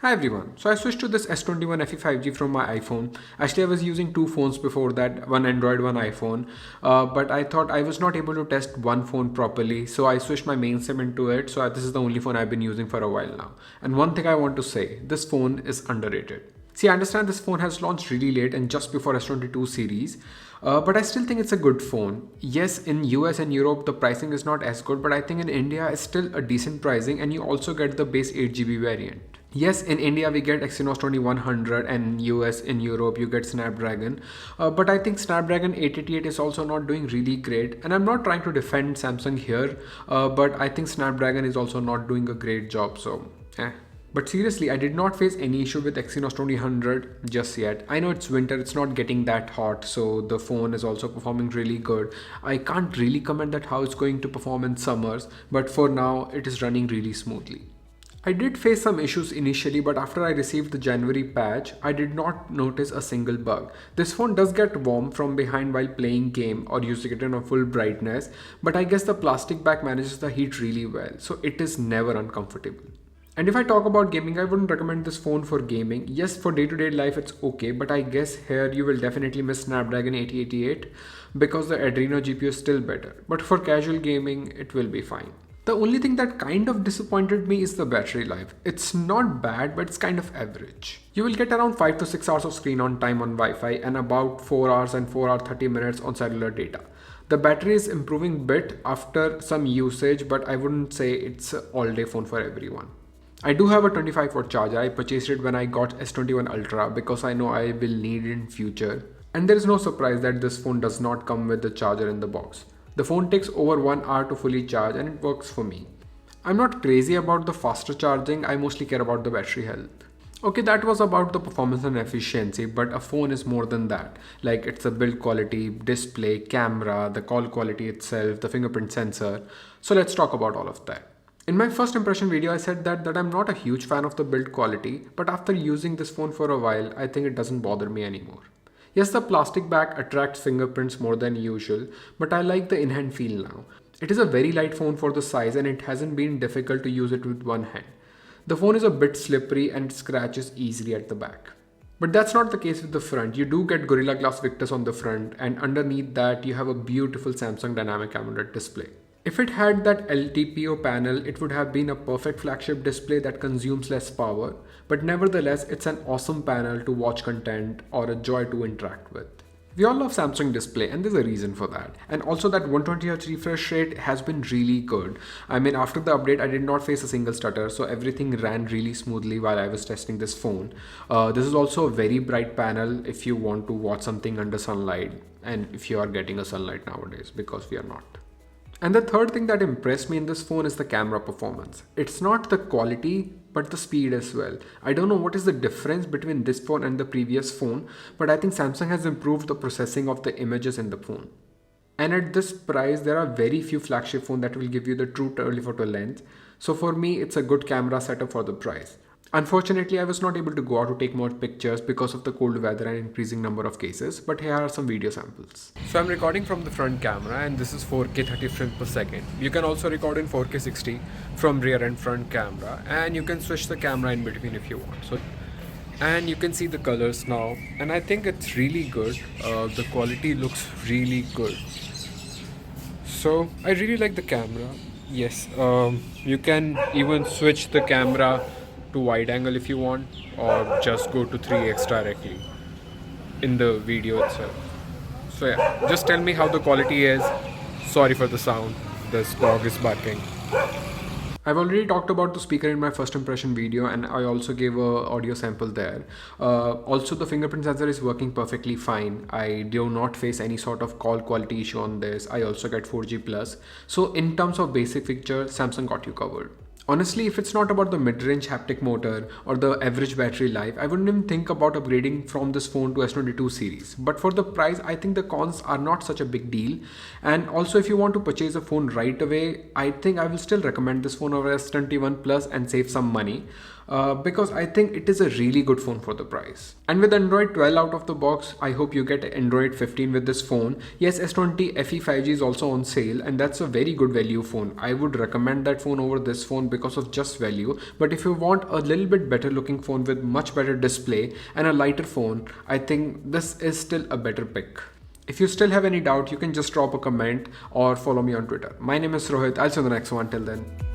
Hi everyone. So I switched to this S21 FE 5G from my iPhone. Actually, I was using two phones before that, one Android, one iPhone. But I thought I was not able to test one phone properly, so I switched my main SIM into it. So this is the only phone I've been using for a while now. And one thing I want to say, this phone is underrated. See, I understand this phone has launched really late and just before S22 series, but I still think it's a good phone. Yes, in US and Europe the pricing is not as good, but I think in India it's still a decent pricing, and you also get the base 8GB variant. Yes, in India we get Exynos 2100, and US in Europe you get Snapdragon. But I think Snapdragon 888 is also not doing really great. And I'm not trying to defend Samsung here, but I think Snapdragon is also not doing a great job. So, But seriously, I did not face any issue with Exynos 2000 just yet. I know it's winter, it's not getting that hot, so the phone is also performing really good. I can't really comment that how it's going to perform in summers, but for now it is running really smoothly. I did face some issues initially, but after I received the January patch, I did not notice a single bug. This phone does get warm from behind while playing game or using it in a full brightness, but I guess the plastic back manages the heat really well, so it is never uncomfortable. And if I talk about gaming, I wouldn't recommend this phone for gaming. Yes, for day-to-day life it's okay, but I guess here you will definitely miss Snapdragon 888 because the Adreno GPU is still better. But for casual gaming, it will be fine. The only thing that kind of disappointed me is the battery life. It's not bad, but it's kind of average. You will get around 5 to 6 hours of screen on time on Wi-Fi and about 4 hours and 4 hours 30 minutes on cellular data. The battery is improving bit after some usage, but I wouldn't say it's an all-day phone for everyone. I do have a 25-watt charger. I purchased it when I got S21 Ultra because I know I will need it in future. And there is no surprise that this phone does not come with the charger in the box. The phone takes over 1 hour to fully charge and it works for me. I'm not crazy about the faster charging, I mostly care about the battery health. Okay, that was about the performance and efficiency, but a phone is more than that. Like it's a build quality, display, camera, the call quality itself, the fingerprint sensor. So let's talk about all of that. In my first impression video, I said that I'm not a huge fan of the build quality, but after using this phone for a while, I think it doesn't bother me anymore. Yes, the plastic back attracts fingerprints more than usual, but I like the in-hand feel now. It is a very light phone for the size and it hasn't been difficult to use it with one hand. The phone is a bit slippery and scratches easily at the back. But that's not the case with the front. You do get Gorilla Glass Victus on the front, and underneath that you have a beautiful Samsung Dynamic AMOLED display. If it had that LTPO panel, it would have been a perfect flagship display that consumes less power, but nevertheless, it's an awesome panel to watch content or a joy to interact with. We all love Samsung display, and there's a reason for that. And also that 120Hz refresh rate has been really good. I mean, after the update, I did not face a single stutter, so everything ran really smoothly while I was testing this phone. This is also a very bright panel if you want to watch something under sunlight, and if you are getting a sunlight nowadays, because we are not. And the third thing that impressed me in this phone is the camera performance. It's not the quality, but the speed as well. I don't know what is the difference between this phone and the previous phone, but I think Samsung has improved the processing of the images in the phone. And at this price, there are very few flagship phones that will give you the true telephoto lens. So for me, it's a good camera setup for the price. Unfortunately, I was not able to go out to take more pictures because of the cold weather and increasing number of cases, but here are some video samples. So I'm recording from the front camera, and this is 4K 30 frames per second. You can also record in 4K 60 from rear and front camera, and you can switch the camera in between if you want. And you can see the colors now, and I think it's really good. The quality looks really good. So I really like the camera. Yes, you can even switch the camera to wide angle if you want, or just go to 3x directly in the video itself. So yeah, just tell me how the quality is. Sorry for the sound, this dog is barking. I've already talked about the speaker in my first impression video, and I also gave a audio sample there. Also, the fingerprint sensor is working perfectly fine. I do not face any sort of call quality issue on this. I also get 4G+. So in terms of basic features, Samsung got you covered. Honestly, if it's not about the mid-range haptic motor or the average battery life, I wouldn't even think about upgrading from this phone to S22 series. But for the price, I think the cons are not such a big deal. And also, if you want to purchase a phone right away, I think I will still recommend this phone over S21 Plus and save some money. because I think it is a really good phone for the price. And with Android 12 out of the box, I hope you get Android 15 with this phone. Yes, S20 FE 5G is also on sale, and that's a very good value phone. I would recommend that phone over this phone because of just value. But if you want a little bit better looking phone with much better display and a lighter phone, I think this is still a better pick. If you still have any doubt, you can just drop a comment or follow me on Twitter. My name is Rohit. I'll see you in the next one. Till then.